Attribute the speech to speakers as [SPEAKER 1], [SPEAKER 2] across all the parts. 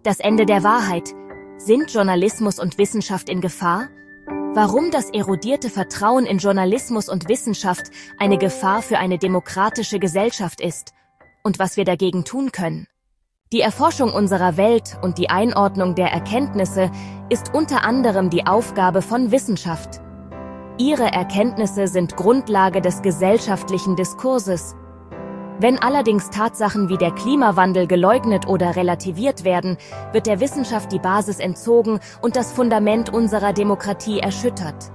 [SPEAKER 1] Das Ende der Wahrheit. Sind Journalismus und Wissenschaft in Gefahr? Warum das erodierte Vertrauen in Journalismus und Wissenschaft eine Gefahr für eine demokratische Gesellschaft ist und was wir dagegen tun können. Die Erforschung unserer Welt und die Einordnung der Erkenntnisse ist unter anderem die Aufgabe von Wissenschaft. Ihre Erkenntnisse sind Grundlage des gesellschaftlichen Diskurses. Wenn allerdings Tatsachen wie der Klimawandel geleugnet oder relativiert werden, wird der Wissenschaft die Basis entzogen und das Fundament unserer Demokratie erschüttert.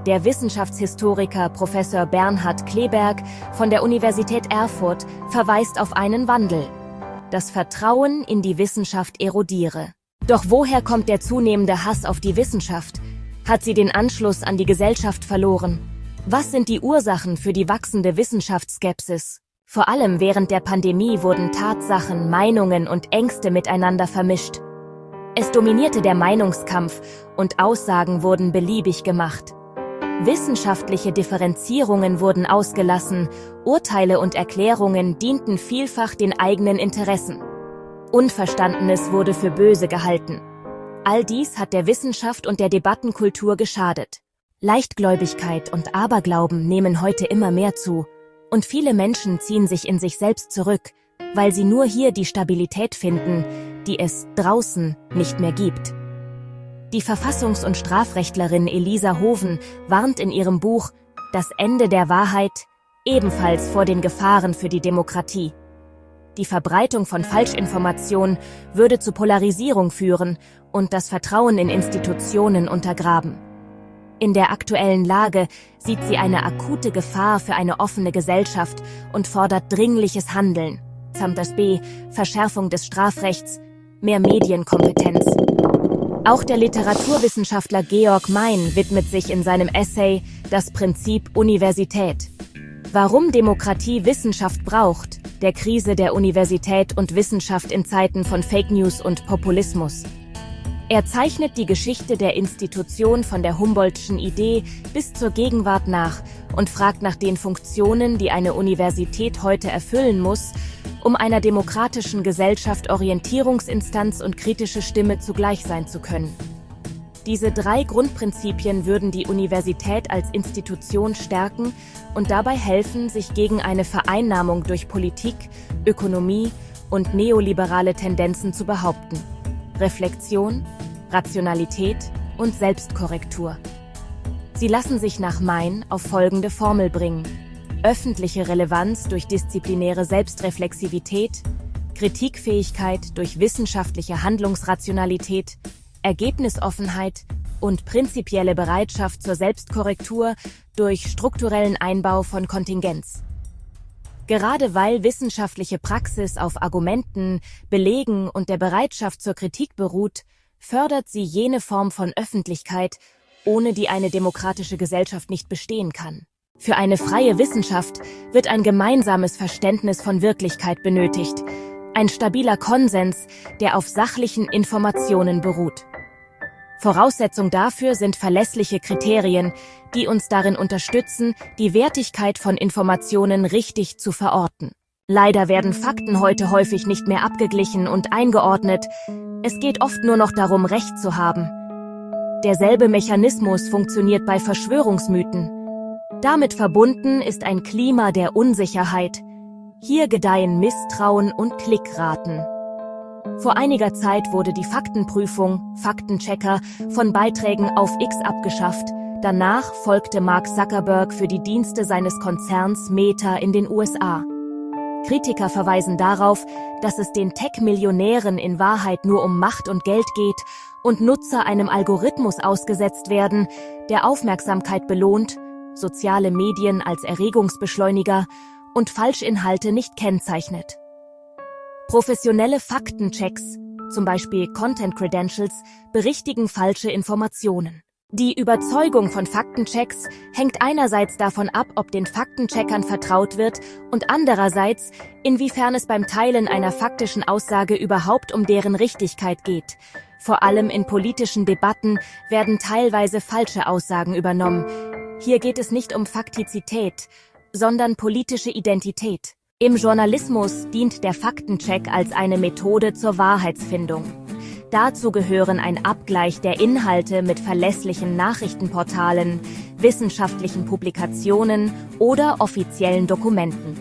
[SPEAKER 1] Der Wissenschaftshistoriker Professor Bernhard Kleeberg von der Universität Erfurt verweist auf einen Wandel. Das Vertrauen in die Wissenschaft erodiere. Doch woher kommt der zunehmende Hass auf die Wissenschaft? Hat sie den Anschluss an die Gesellschaft verloren? Was sind die Ursachen für die wachsende Wissenschaftsskepsis? Vor allem während der Pandemie wurden Tatsachen, Meinungen und Ängste miteinander vermischt. Es dominierte der Meinungskampf und Aussagen wurden beliebig gemacht. Wissenschaftliche Differenzierungen wurden ausgelassen, Urteile und Erklärungen dienten vielfach den eigenen Interessen. Unverstandenes wurde für böse gehalten. All dies hat der Wissenschaft und der Debattenkultur geschadet. Leichtgläubigkeit und Aberglauben nehmen heute immer mehr zu. Und viele Menschen ziehen sich in sich selbst zurück, weil sie nur hier die Stabilität finden, die es draußen nicht mehr gibt. Die Verfassungs- und Strafrechtlerin Elisa Hoven warnt in ihrem Buch »Das Ende der Wahrheit« ebenfalls vor den Gefahren für die Demokratie. Die Verbreitung von Falschinformationen würde zu Polarisierung führen und das Vertrauen in Institutionen untergraben. In der aktuellen Lage sieht sie eine akute Gefahr für eine offene Gesellschaft und fordert dringliches Handeln, samt das B, Verschärfung des Strafrechts, mehr Medienkompetenz. Auch der Literaturwissenschaftler Georg Mein widmet sich in seinem Essay »Das Prinzip Universität«. Warum Demokratie Wissenschaft braucht, der Krise der Universität und Wissenschaft in Zeiten von Fake News und Populismus. Er zeichnet die Geschichte der Institution von der Humboldtschen Idee bis zur Gegenwart nach und fragt nach den Funktionen, die eine Universität heute erfüllen muss, um einer demokratischen Gesellschaft Orientierungsinstanz und kritische Stimme zugleich sein zu können. Diese 3 Grundprinzipien würden die Universität als Institution stärken und dabei helfen, sich gegen eine Vereinnahmung durch Politik, Ökonomie und neoliberale Tendenzen zu behaupten. Reflexion, Rationalität und Selbstkorrektur. Sie lassen sich nach Mein auf folgende Formel bringen: öffentliche Relevanz durch disziplinäre Selbstreflexivität, Kritikfähigkeit durch wissenschaftliche Handlungsrationalität, Ergebnisoffenheit und prinzipielle Bereitschaft zur Selbstkorrektur durch strukturellen Einbau von Kontingenz. Gerade weil wissenschaftliche Praxis auf Argumenten, Belegen und der Bereitschaft zur Kritik beruht, fördert sie jene Form von Öffentlichkeit, ohne die eine demokratische Gesellschaft nicht bestehen kann. Für eine freie Wissenschaft wird ein gemeinsames Verständnis von Wirklichkeit benötigt, ein stabiler Konsens, der auf sachlichen Informationen beruht. Voraussetzung dafür sind verlässliche Kriterien, die uns darin unterstützen, die Wertigkeit von Informationen richtig zu verorten. Leider werden Fakten heute häufig nicht mehr abgeglichen und eingeordnet. Es geht oft nur noch darum, Recht zu haben. Derselbe Mechanismus funktioniert bei Verschwörungsmythen. Damit verbunden ist ein Klima der Unsicherheit. Hier gedeihen Misstrauen und Klickraten. Vor einiger Zeit wurde die Faktenprüfung, Faktenchecker, von Beiträgen auf X abgeschafft. Danach folgte Mark Zuckerberg für die Dienste seines Konzerns Meta in den USA. Kritiker verweisen darauf, dass es den Tech-Millionären in Wahrheit nur um Macht und Geld geht und Nutzer einem Algorithmus ausgesetzt werden, der Aufmerksamkeit belohnt, soziale Medien als Erregungsbeschleuniger und Falschinhalte nicht kennzeichnet. Professionelle Faktenchecks, zum Beispiel Content Credentials, berichtigen falsche Informationen. Die Überzeugung von Faktenchecks hängt einerseits davon ab, ob den Faktencheckern vertraut wird und andererseits, inwiefern es beim Teilen einer faktischen Aussage überhaupt um deren Richtigkeit geht. Vor allem in politischen Debatten werden teilweise falsche Aussagen übernommen. Hier geht es nicht um Faktizität, sondern politische Identität. Im Journalismus dient der Faktencheck als eine Methode zur Wahrheitsfindung. Dazu gehören ein Abgleich der Inhalte mit verlässlichen Nachrichtenportalen, wissenschaftlichen Publikationen oder offiziellen Dokumenten.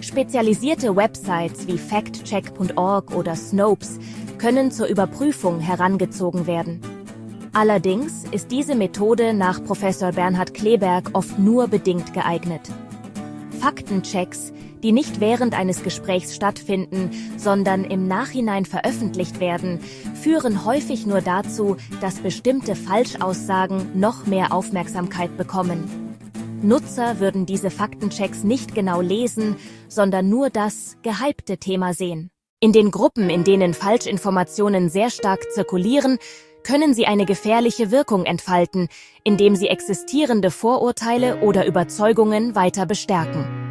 [SPEAKER 1] Spezialisierte Websites wie factcheck.org oder Snopes können zur Überprüfung herangezogen werden. Allerdings ist diese Methode nach Professor Bernhard Kleeberg oft nur bedingt geeignet. Faktenchecks, die nicht während eines Gesprächs stattfinden, sondern im Nachhinein veröffentlicht werden, führen häufig nur dazu, dass bestimmte Falschaussagen noch mehr Aufmerksamkeit bekommen. Nutzer würden diese Faktenchecks nicht genau lesen, sondern nur das gehypte Thema sehen. In den Gruppen, in denen Falschinformationen sehr stark zirkulieren, können sie eine gefährliche Wirkung entfalten, indem sie existierende Vorurteile oder Überzeugungen weiter bestärken.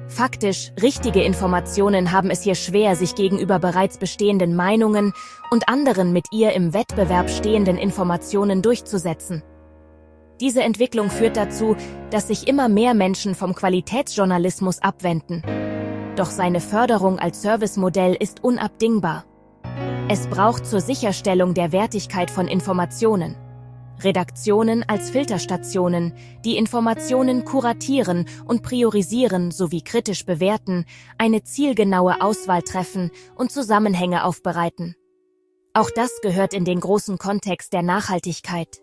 [SPEAKER 1] Faktisch, richtige Informationen haben es hier schwer, sich gegenüber bereits bestehenden Meinungen und anderen mit ihr im Wettbewerb stehenden Informationen durchzusetzen. Diese Entwicklung führt dazu, dass sich immer mehr Menschen vom Qualitätsjournalismus abwenden. Doch seine Förderung als Servicemodell ist unabdingbar. Es braucht zur Sicherstellung der Wertigkeit von Informationen Redaktionen als Filterstationen, die Informationen kuratieren und priorisieren sowie kritisch bewerten, eine zielgenaue Auswahl treffen und Zusammenhänge aufbereiten. Auch das gehört in den großen Kontext der Nachhaltigkeit.